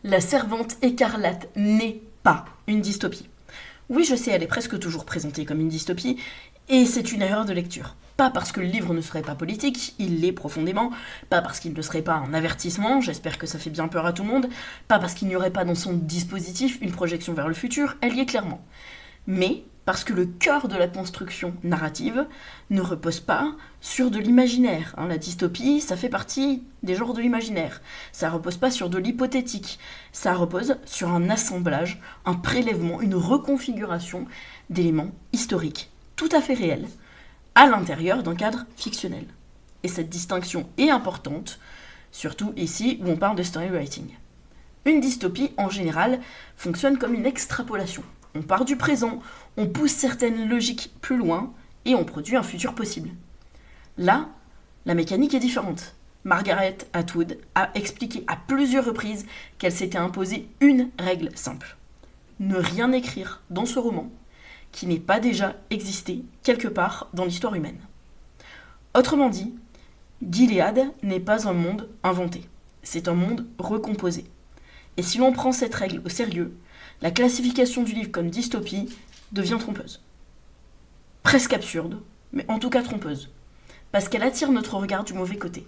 La Servante écarlate n'est pas une dystopie. Oui, je sais, elle est presque toujours présentée comme une dystopie, et c'est une erreur de lecture. Pas parce que le livre ne serait pas politique, il l'est profondément, pas parce qu'il ne serait pas un avertissement, j'espère que ça fait bien peur à tout le monde, pas parce qu'il n'y aurait pas dans son dispositif une projection vers le futur, elle y est clairement. Mais parce que le cœur de la construction narrative ne repose pas sur de l'imaginaire. La dystopie, ça fait partie des genres de l'imaginaire. Ça repose pas sur de l'hypothétique. Ça repose sur un assemblage, un prélèvement, une reconfiguration d'éléments historiques, tout à fait réels, à l'intérieur d'un cadre fictionnel. Et cette distinction est importante, surtout ici où on parle de storywriting. Une dystopie, en général, fonctionne comme une extrapolation. On part du présent, on pousse certaines logiques plus loin et on produit un futur possible. Là, la mécanique est différente. Margaret Atwood a expliqué à plusieurs reprises qu'elle s'était imposée une règle simple. Ne rien écrire dans ce roman qui n'ait pas déjà existé quelque part dans l'histoire humaine. Autrement dit, Gilead n'est pas un monde inventé, c'est un monde recomposé. Et si l'on prend cette règle au sérieux, la classification du livre comme dystopie devient trompeuse. Presque absurde, mais en tout cas trompeuse. Parce qu'elle attire notre regard du mauvais côté.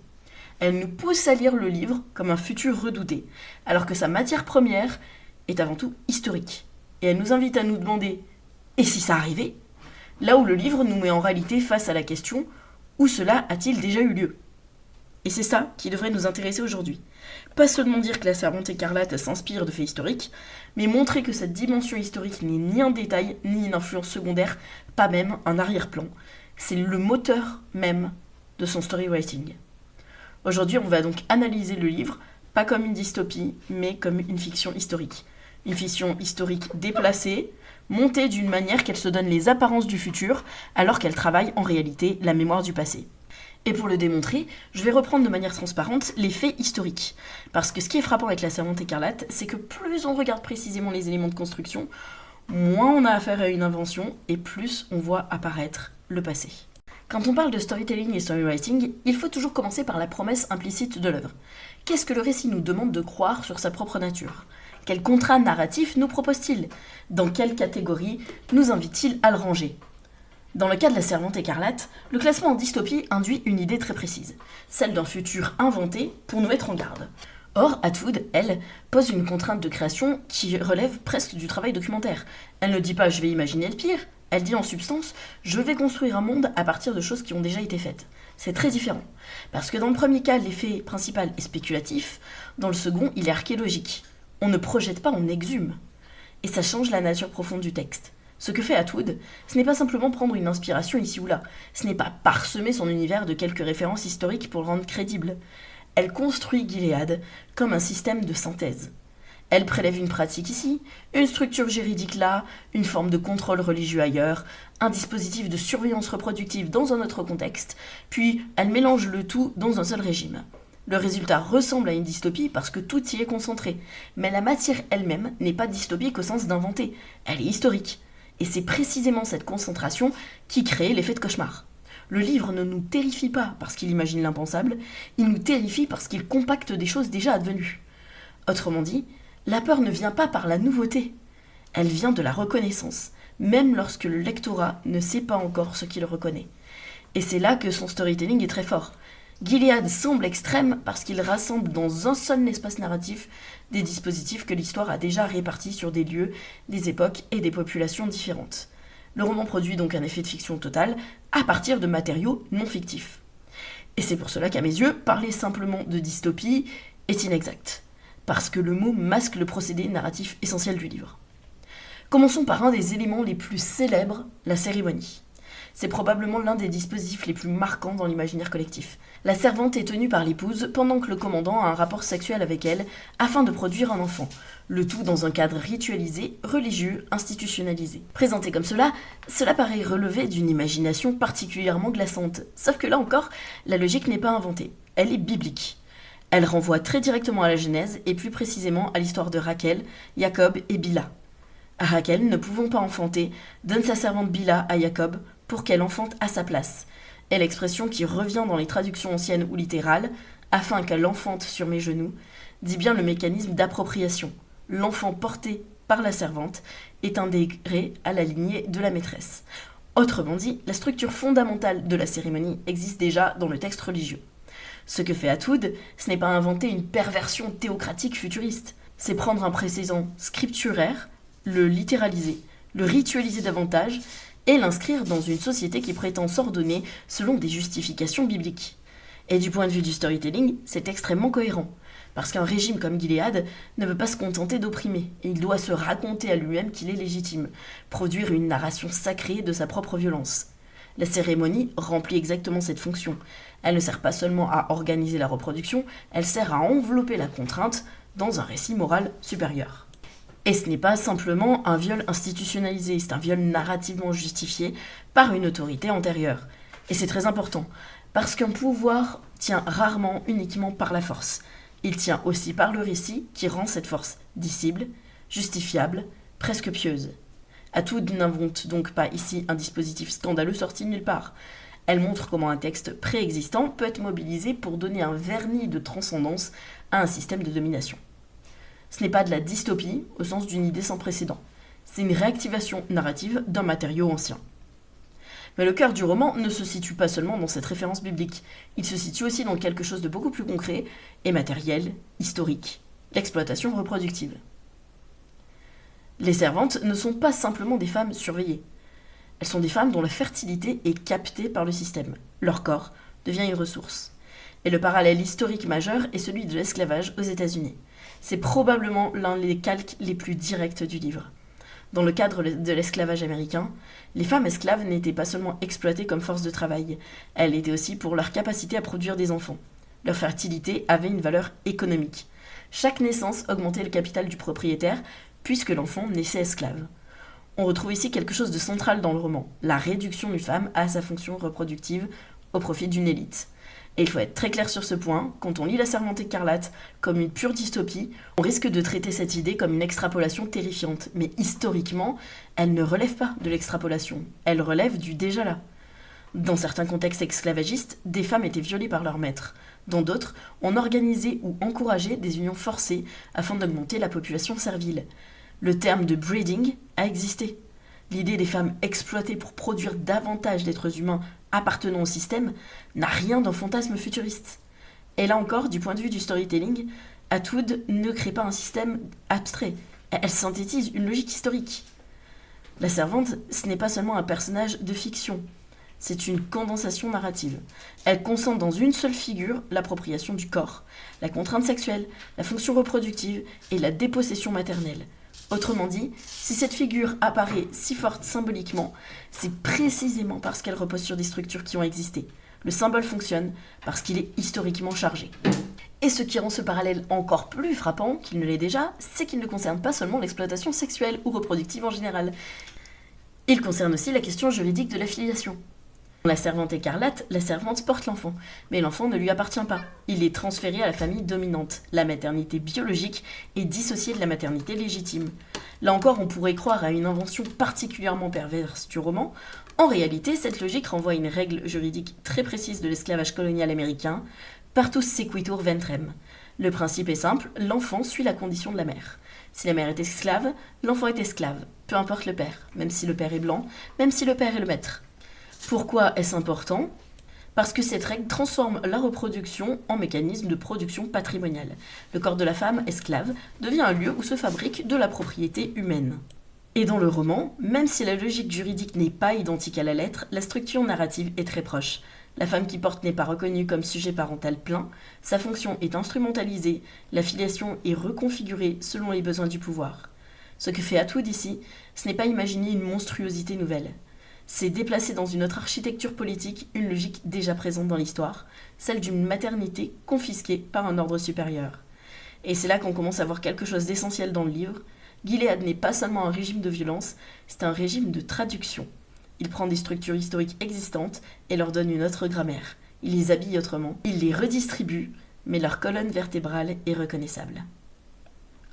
Elle nous pousse à lire le livre comme un futur redouté, alors que sa matière première est avant tout historique. Et elle nous invite à nous demander « et si ça arrivait ?» Là où le livre nous met en réalité face à la question « où cela a-t-il déjà eu lieu ?» Et c'est ça qui devrait nous intéresser aujourd'hui. Pas seulement dire que la Servante écarlate s'inspire de faits historiques, mais montrer que cette dimension historique n'est ni un détail, ni une influence secondaire, pas même un arrière-plan. C'est le moteur même de son storywriting. Aujourd'hui, on va donc analyser le livre, pas comme une dystopie, mais comme une fiction historique. Une fiction historique déplacée, montée d'une manière qu'elle se donne les apparences du futur, alors qu'elle travaille en réalité la mémoire du passé. Et pour le démontrer, je vais reprendre de manière transparente les faits historiques. Parce que ce qui est frappant avec la Servante écarlate, c'est que plus on regarde précisément les éléments de construction, moins on a affaire à une invention et plus on voit apparaître le passé. Quand on parle de storytelling et storywriting, il faut toujours commencer par la promesse implicite de l'œuvre. Qu'est-ce que le récit nous demande de croire sur sa propre nature ? Quel contrat narratif nous propose-t-il ? Dans quelle catégorie nous invite-t-il à le ranger ? Dans le cas de la Servante écarlate, le classement en dystopie induit une idée très précise, celle d'un futur inventé pour nous mettre en garde. Or, Atwood, elle, pose une contrainte de création qui relève presque du travail documentaire. Elle ne dit pas « je vais imaginer le pire », elle dit en substance « je vais construire un monde à partir de choses qui ont déjà été faites ». C'est très différent, parce que dans le premier cas, l'effet principal est spéculatif, dans le second, il est archéologique. On ne projette pas, on exhume. Et ça change la nature profonde du texte. Ce que fait Atwood, ce n'est pas simplement prendre une inspiration ici ou là, ce n'est pas parsemer son univers de quelques références historiques pour le rendre crédible. Elle construit Gilead comme un système de synthèse. Elle prélève une pratique ici, une structure juridique là, une forme de contrôle religieux ailleurs, un dispositif de surveillance reproductive dans un autre contexte, puis elle mélange le tout dans un seul régime. Le résultat ressemble à une dystopie parce que tout y est concentré, mais la matière elle-même n'est pas dystopique au sens d'inventer, elle est historique. Et c'est précisément cette concentration qui crée l'effet de cauchemar. Le livre ne nous terrifie pas parce qu'il imagine l'impensable, il nous terrifie parce qu'il compacte des choses déjà advenues. Autrement dit, la peur ne vient pas par la nouveauté, elle vient de la reconnaissance, même lorsque le lectorat ne sait pas encore ce qu'il reconnaît. Et c'est là que son storytelling est très fort. Gilead semble extrême parce qu'il rassemble dans un seul espace narratif des dispositifs que l'histoire a déjà répartis sur des lieux, des époques et des populations différentes. Le roman produit donc un effet de fiction total à partir de matériaux non fictifs. Et c'est pour cela qu'à mes yeux, parler simplement de dystopie est inexact, parce que le mot masque le procédé narratif essentiel du livre. Commençons par un des éléments les plus célèbres, la cérémonie. C'est probablement l'un des dispositifs les plus marquants dans l'imaginaire collectif. La servante est tenue par l'épouse pendant que le commandant a un rapport sexuel avec elle afin de produire un enfant. Le tout dans un cadre ritualisé, religieux, institutionnalisé. Présenté comme cela paraît relever d'une imagination particulièrement glaçante. Sauf que là encore, la logique n'est pas inventée. Elle est biblique. Elle renvoie très directement à la Genèse et plus précisément à l'histoire de Rachel, Jacob et Bila. Rachel, ne pouvant pas enfanter, donne sa servante Bila à Jacob pour qu'elle enfante à sa place. Et l'expression qui revient dans les traductions anciennes ou littérales, afin qu'elle enfante sur mes genoux, dit bien le mécanisme d'appropriation. L'enfant porté par la servante est intégré à la lignée de la maîtresse. Autrement dit, la structure fondamentale de la cérémonie existe déjà dans le texte religieux. Ce que fait Atwood, ce n'est pas inventer une perversion théocratique futuriste, c'est prendre un précédent scripturaire, le littéraliser, le ritualiser davantage et l'inscrire dans une société qui prétend s'ordonner selon des justifications bibliques. Et du point de vue du storytelling, c'est extrêmement cohérent, parce qu'un régime comme Gilead ne veut pas se contenter d'opprimer, et il doit se raconter à lui-même qu'il est légitime, produire une narration sacrée de sa propre violence. La cérémonie remplit exactement cette fonction. Elle ne sert pas seulement à organiser la reproduction, elle sert à envelopper la contrainte dans un récit moral supérieur. Et ce n'est pas simplement un viol institutionnalisé, c'est un viol narrativement justifié par une autorité antérieure. Et c'est très important, parce qu'un pouvoir tient rarement uniquement par la force. Il tient aussi par le récit qui rend cette force dissible, justifiable, presque pieuse. Atwood n'invente donc pas ici un dispositif scandaleux sorti de nulle part. Elle montre comment un texte préexistant peut être mobilisé pour donner un vernis de transcendance à un système de domination. Ce n'est pas de la dystopie au sens d'une idée sans précédent. C'est une réactivation narrative d'un matériau ancien. Mais le cœur du roman ne se situe pas seulement dans cette référence biblique. Il se situe aussi dans quelque chose de beaucoup plus concret et matériel, historique, l'exploitation reproductive. Les servantes ne sont pas simplement des femmes surveillées. Elles sont des femmes dont la fertilité est captée par le système. Leur corps devient une ressource. Et le parallèle historique majeur est celui de l'esclavage aux États-Unis. C'est probablement l'un des calques les plus directs du livre. Dans le cadre de l'esclavage américain, les femmes esclaves n'étaient pas seulement exploitées comme force de travail, elles étaient aussi pour leur capacité à produire des enfants. Leur fertilité avait une valeur économique. Chaque naissance augmentait le capital du propriétaire, puisque l'enfant naissait esclave. On retrouve ici quelque chose de central dans le roman, la réduction d'une femme à sa fonction reproductive au profit d'une élite. Et il faut être très clair sur ce point, quand on lit La Servante écarlate comme une pure dystopie, on risque de traiter cette idée comme une extrapolation terrifiante. Mais historiquement, elle ne relève pas de l'extrapolation, elle relève du déjà là. Dans certains contextes esclavagistes, des femmes étaient violées par leurs maîtres. Dans d'autres, on organisait ou encourageait des unions forcées afin d'augmenter la population servile. Le terme de breeding a existé. L'idée des femmes exploitées pour produire davantage d'êtres humains appartenant au système n'a rien d'un fantasme futuriste. Et là encore, du point de vue du storytelling, Atwood ne crée pas un système abstrait, elle synthétise une logique historique. La servante, ce n'est pas seulement un personnage de fiction, c'est une condensation narrative. Elle concentre dans une seule figure l'appropriation du corps, la contrainte sexuelle, la fonction reproductive et la dépossession maternelle. Autrement dit, si cette figure apparaît si forte symboliquement, c'est précisément parce qu'elle repose sur des structures qui ont existé. Le symbole fonctionne parce qu'il est historiquement chargé. Et ce qui rend ce parallèle encore plus frappant qu'il ne l'est déjà, c'est qu'il ne concerne pas seulement l'exploitation sexuelle ou reproductive en général. Il concerne aussi la question juridique de la filiation. Dans La Servante écarlate, la servante porte l'enfant, mais l'enfant ne lui appartient pas. Il est transféré à la famille dominante. La maternité biologique est dissociée de la maternité légitime. Là encore, on pourrait croire à une invention particulièrement perverse du roman. En réalité, cette logique renvoie à une règle juridique très précise de l'esclavage colonial américain, partus sequitur ventrem. Le principe est simple, l'enfant suit la condition de la mère. Si la mère est esclave, l'enfant est esclave, peu importe le père, même si le père est blanc, même si le père est le maître. Pourquoi est-ce important ? Parce que cette règle transforme la reproduction en mécanisme de production patrimoniale. Le corps de la femme esclave devient un lieu où se fabrique de la propriété humaine. Et dans le roman, même si la logique juridique n'est pas identique à la lettre, la structure narrative est très proche. La femme qui porte n'est pas reconnue comme sujet parental plein, sa fonction est instrumentalisée, la filiation est reconfigurée selon les besoins du pouvoir. Ce que fait Atwood ici, ce n'est pas imaginer une monstruosité nouvelle. C'est déplacer dans une autre architecture politique une logique déjà présente dans l'histoire, celle d'une maternité confisquée par un ordre supérieur. Et c'est là qu'on commence à voir quelque chose d'essentiel dans le livre. Gilead n'est pas seulement un régime de violence, c'est un régime de traduction. Il prend des structures historiques existantes et leur donne une autre grammaire. Il les habille autrement, il les redistribue, mais leur colonne vertébrale est reconnaissable.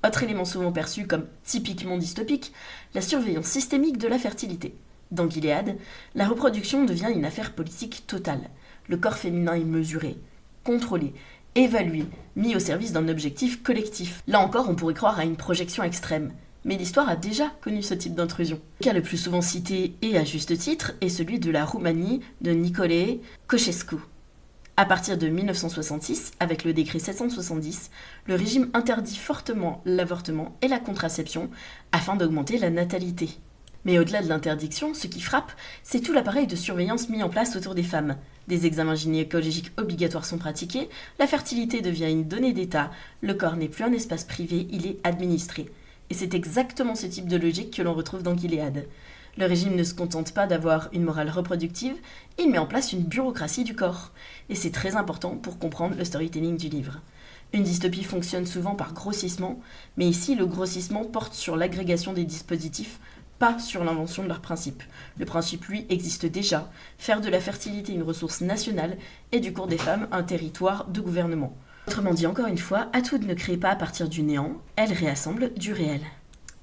Autre élément souvent perçu comme typiquement dystopique, la surveillance systémique de la fertilité. Dans Gilead, la reproduction devient une affaire politique totale. Le corps féminin est mesuré, contrôlé, évalué, mis au service d'un objectif collectif. Là encore, on pourrait croire à une projection extrême. Mais l'histoire a déjà connu ce type d'intrusion. Le cas le plus souvent cité, et à juste titre, est celui de la Roumanie de Nicolae Ceausescu. À partir de 1966, avec le décret 770, le régime interdit fortement l'avortement et la contraception afin d'augmenter la natalité. Mais au-delà de l'interdiction, ce qui frappe, c'est tout l'appareil de surveillance mis en place autour des femmes. Des examens gynécologiques obligatoires sont pratiqués, la fertilité devient une donnée d'État, le corps n'est plus un espace privé, il est administré. Et c'est exactement ce type de logique que l'on retrouve dans Gilead. Le régime ne se contente pas d'avoir une morale reproductive, il met en place une bureaucratie du corps. Et c'est très important pour comprendre le storytelling du livre. Une dystopie fonctionne souvent par grossissement, mais ici le grossissement porte sur l'agrégation des dispositifs, pas sur l'invention de leurs principes. Le principe, lui, existe déjà, faire de la fertilité une ressource nationale et du cours des femmes un territoire de gouvernement. Autrement dit, encore une fois, Atwood ne crée pas à partir du néant, elle réassemble du réel.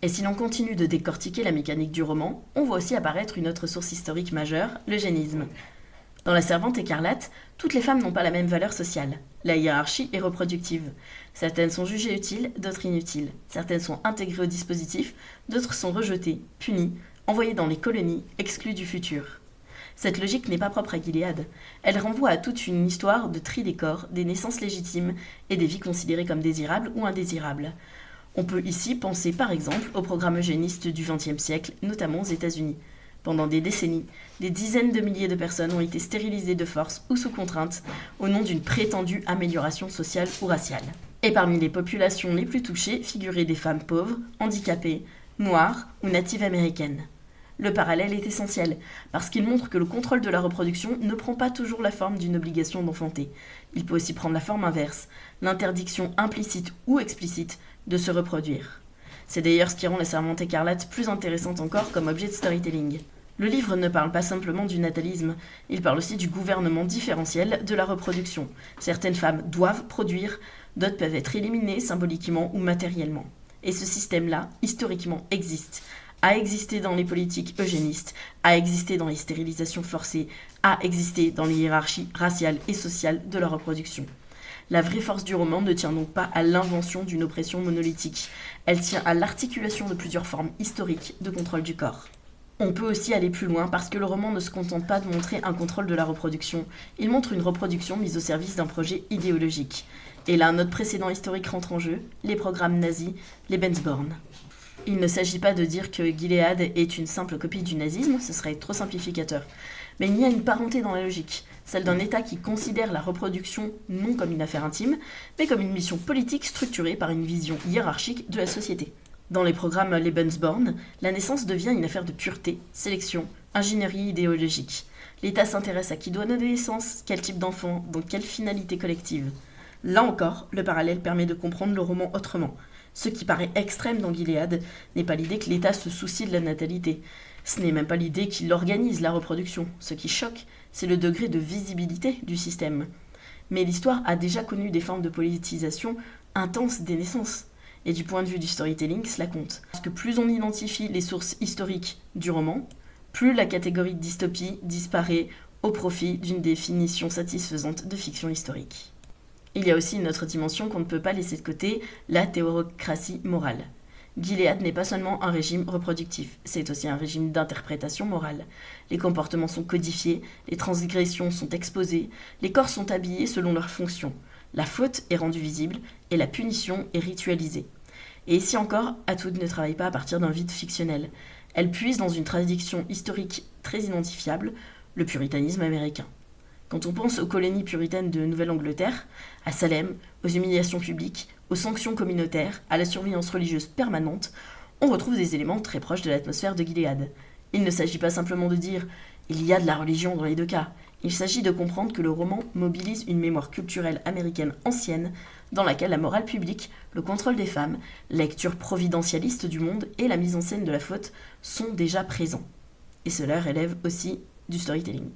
Et si l'on continue de décortiquer la mécanique du roman, on voit aussi apparaître une autre source historique majeure, l'eugénisme. Dans La Servante écarlate, toutes les femmes n'ont pas la même valeur sociale. La hiérarchie est reproductive. Certaines sont jugées utiles, d'autres inutiles. Certaines sont intégrées au dispositif, d'autres sont rejetées, punies, envoyées dans les colonies, exclues du futur. Cette logique n'est pas propre à Gilead. Elle renvoie à toute une histoire de tri des corps, des naissances légitimes et des vies considérées comme désirables ou indésirables. On peut ici penser par exemple au programme eugéniste du XXe siècle, notamment aux États-Unis. Pendant des décennies, des dizaines de milliers de personnes ont été stérilisées de force ou sous contrainte au nom d'une prétendue amélioration sociale ou raciale. Et parmi les populations les plus touchées figuraient des femmes pauvres, handicapées, noires ou natives américaines. Le parallèle est essentiel, parce qu'il montre que le contrôle de la reproduction ne prend pas toujours la forme d'une obligation d'enfanter. Il peut aussi prendre la forme inverse, l'interdiction implicite ou explicite de se reproduire. C'est d'ailleurs ce qui rend La Servante écarlate plus intéressante encore comme objet de storytelling. Le livre ne parle pas simplement du natalisme, il parle aussi du gouvernement différentiel de la reproduction. Certaines femmes doivent produire, d'autres peuvent être éliminées symboliquement ou matériellement. Et ce système-là, historiquement, existe. A existé dans les politiques eugénistes, a existé dans les stérilisations forcées, a existé dans les hiérarchies raciales et sociales de la reproduction. La vraie force du roman ne tient donc pas à l'invention d'une oppression monolithique, elle tient à l'articulation de plusieurs formes historiques de contrôle du corps. On peut aussi aller plus loin parce que le roman ne se contente pas de montrer un contrôle de la reproduction, il montre une reproduction mise au service d'un projet idéologique. Et là, notre précédent historique rentre en jeu, les programmes nazis, les Lebensborn. Il ne s'agit pas de dire que Gilead est une simple copie du nazisme, ce serait trop simplificateur. Mais il y a une parenté dans la logique, celle d'un État qui considère la reproduction non comme une affaire intime, mais comme une mission politique structurée par une vision hiérarchique de la société. Dans les programmes Lebensborn, la naissance devient une affaire de pureté, sélection, ingénierie idéologique. L'État s'intéresse à qui doit donner naissance, quel type d'enfant, dans quelle finalité collective. Là encore, le parallèle permet de comprendre le roman autrement. Ce qui paraît extrême dans Gilead n'est pas l'idée que l'État se soucie de la natalité. Ce n'est même pas l'idée qu'il organise la reproduction. Ce qui choque, c'est le degré de visibilité du système. Mais l'histoire a déjà connu des formes de politisation intenses des naissances. Et du point de vue du storytelling, cela compte. Parce que plus on identifie les sources historiques du roman, plus la catégorie de dystopie disparaît au profit d'une définition satisfaisante de fiction historique. Il y a aussi une autre dimension qu'on ne peut pas laisser de côté, la théocratie morale. Gilead n'est pas seulement un régime reproductif, c'est aussi un régime d'interprétation morale. Les comportements sont codifiés, les transgressions sont exposées, les corps sont habillés selon leur fonction. La faute est rendue visible et la punition est ritualisée. Et ici encore, Atwood ne travaille pas à partir d'un vide fictionnel. Elle puise dans une tradition historique très identifiable, le puritanisme américain. Quand on pense aux colonies puritaines de Nouvelle-Angleterre, à Salem, aux humiliations publiques, aux sanctions communautaires, à la surveillance religieuse permanente, on retrouve des éléments très proches de l'atmosphère de Gilead. Il ne s'agit pas simplement de dire « il y a de la religion dans les deux cas », il s'agit de comprendre que le roman mobilise une mémoire culturelle américaine ancienne dans laquelle la morale publique, le contrôle des femmes, la lecture providentialiste du monde et la mise en scène de la faute sont déjà présents. Et cela relève aussi du storytelling.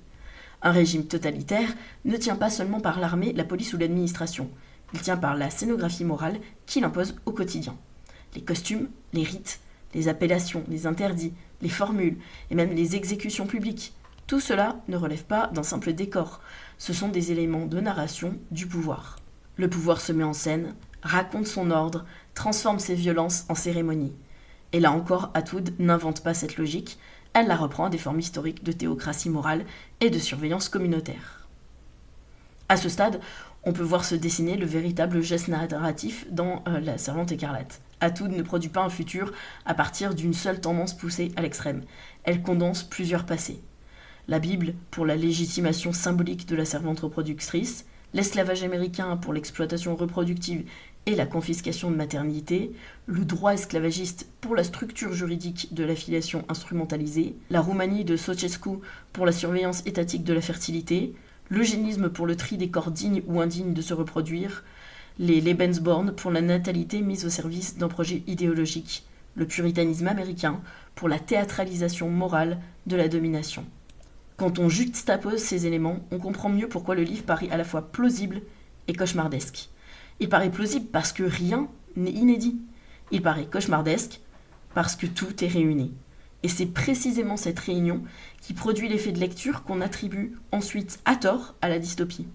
Un régime totalitaire ne tient pas seulement par l'armée, la police ou l'administration. Il tient par la scénographie morale qu'il impose au quotidien. Les costumes, les rites, les appellations, les interdits, les formules et même les exécutions publiques. Tout cela ne relève pas d'un simple décor. Ce sont des éléments de narration du pouvoir. Le pouvoir se met en scène, raconte son ordre, transforme ses violences en cérémonie. Et là encore, Atwood n'invente pas cette logique, elle la reprend à des formes historiques de théocratie morale et de surveillance communautaire. À ce stade, on peut voir se dessiner le véritable geste narratif dans La Servante écarlate. Atwood ne produit pas un futur à partir d'une seule tendance poussée à l'extrême. Elle condense plusieurs passés. La Bible pour la légitimation symbolique de la servante reproductrice, l'esclavage américain pour l'exploitation reproductive et la confiscation de maternité, le droit esclavagiste pour la structure juridique de l'affiliation instrumentalisée, la Roumanie de Ceausescu pour la surveillance étatique de la fertilité, l'eugénisme pour le tri des corps dignes ou indignes de se reproduire, les Lebensborn pour la natalité mise au service d'un projet idéologique, le puritanisme américain pour la théâtralisation morale de la domination. Quand on juxtapose ces éléments, on comprend mieux pourquoi le livre paraît à la fois plausible et cauchemardesque. Il paraît plausible parce que rien n'est inédit. Il paraît cauchemardesque parce que tout est réuni. Et c'est précisément cette réunion qui produit l'effet de lecture qu'on attribue ensuite à tort à la dystopie.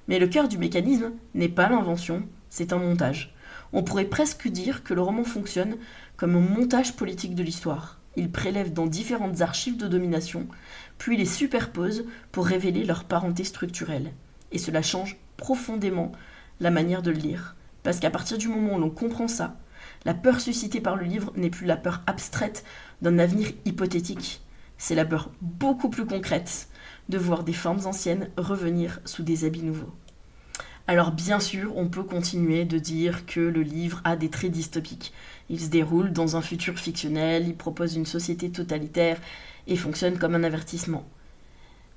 Mais le cœur du mécanisme n'est pas l'invention, c'est un montage. On pourrait presque dire que le roman fonctionne comme un montage politique de l'histoire. Il prélève dans différentes archives de domination, puis les superpose pour révéler leur parenté structurelle. Et cela change profondément la manière de le lire. Parce qu'à partir du moment où l'on comprend ça, la peur suscitée par le livre n'est plus la peur abstraite d'un avenir hypothétique. C'est la peur beaucoup plus concrète de voir des formes anciennes revenir sous des habits nouveaux. Alors bien sûr, on peut continuer de dire que le livre a des traits dystopiques. Il se déroule dans un futur fictionnel, il propose une société totalitaire et fonctionne comme un avertissement.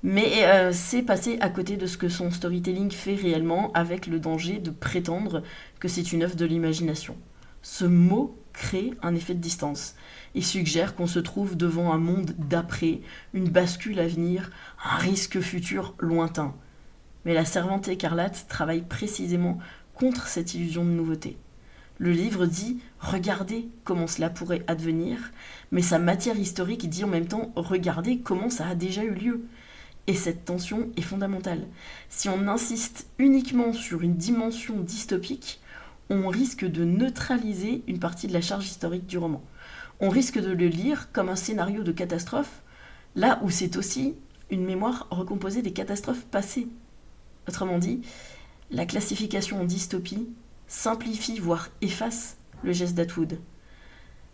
Mais c'est passer à côté de ce que son storytelling fait réellement, avec le danger de prétendre que c'est une œuvre de l'imagination. Ce mot crée un effet de distance et suggère qu'on se trouve devant un monde d'après, une bascule à venir, un risque futur lointain. Mais La Servante écarlate travaille précisément contre cette illusion de nouveauté. Le livre dit « Regardez comment cela pourrait advenir », mais sa matière historique dit en même temps « Regardez comment ça a déjà eu lieu ». Et cette tension est fondamentale. Si on insiste uniquement sur une dimension dystopique, on risque de neutraliser une partie de la charge historique du roman. On risque de le lire comme un scénario de catastrophe, là où c'est aussi une mémoire recomposée des catastrophes passées. Autrement dit, la classification en dystopie simplifie, voire efface le geste d'Atwood.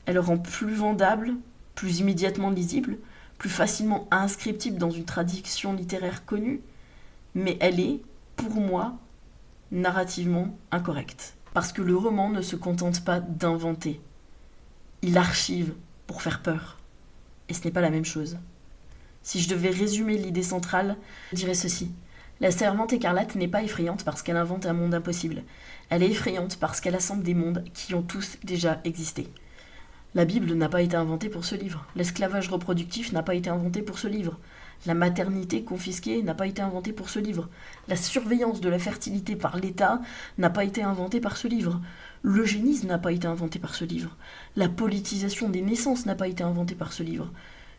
Elle le rend plus vendable, plus immédiatement lisible, plus facilement inscriptible dans une tradition littéraire connue, mais elle est, pour moi, narrativement incorrecte. Parce que le roman ne se contente pas d'inventer. Il archive pour faire peur. Et ce n'est pas la même chose. Si je devais résumer l'idée centrale, je dirais ceci. La Servante écarlate n'est pas effrayante parce qu'elle invente un monde impossible. Elle est effrayante parce qu'elle assemble des mondes qui ont tous déjà existé. La Bible n'a pas été inventée pour ce livre. L'esclavage reproductif n'a pas été inventé pour ce livre. La maternité confisquée n'a pas été inventée pour ce livre. La surveillance de la fertilité par l'État n'a pas été inventée par ce livre. L'eugénisme n'a pas été inventé par ce livre. La politisation des naissances n'a pas été inventée par ce livre.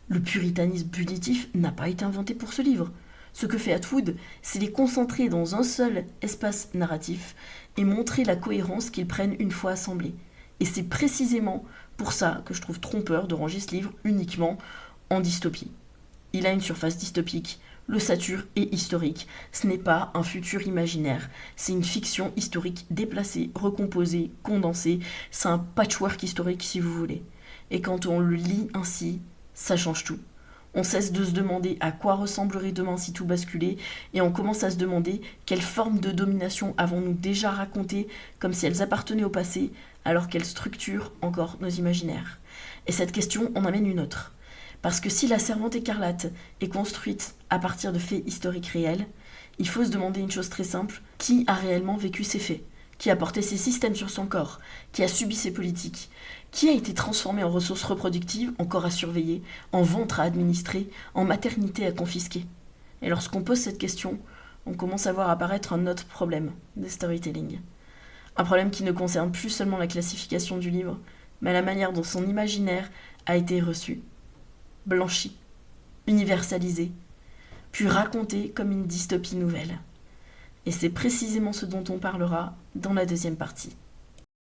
Le puritanisme punitif n'a pas été inventé pour ce livre. Ce que fait Atwood, c'est les concentrer dans un seul espace narratif et montrer la cohérence qu'ils prennent une fois assemblés. Et c'est précisément pour ça que je trouve trompeur de ranger ce livre uniquement en dystopie. Il a une surface dystopique, l'ossature est historique. Ce n'est pas un futur imaginaire, c'est une fiction historique déplacée, recomposée, condensée. C'est un patchwork historique si vous voulez. Et quand on le lit ainsi, ça change tout. On cesse de se demander à quoi ressemblerait demain si tout basculait, et on commence à se demander quelles formes de domination avons-nous déjà racontées comme si elles appartenaient au passé, alors qu'elles structurent encore nos imaginaires. Et cette question en amène une autre. Parce que si La Servante écarlate est construite à partir de faits historiques réels, il faut se demander une chose très simple, qui a réellement vécu ces faits ? Qui a porté ces systèmes sur son corps ? Qui a subi ces politiques ? Qui a été transformé en ressources reproductives, en corps à surveiller, en ventre à administrer, en maternité à confisquer ? Et lorsqu'on pose cette question, on commence à voir apparaître un autre problème de storytelling. Un problème qui ne concerne plus seulement la classification du livre, mais la manière dont son imaginaire a été reçu, blanchi, universalisé, puis raconté comme une dystopie nouvelle. Et c'est précisément ce dont on parlera dans la deuxième partie.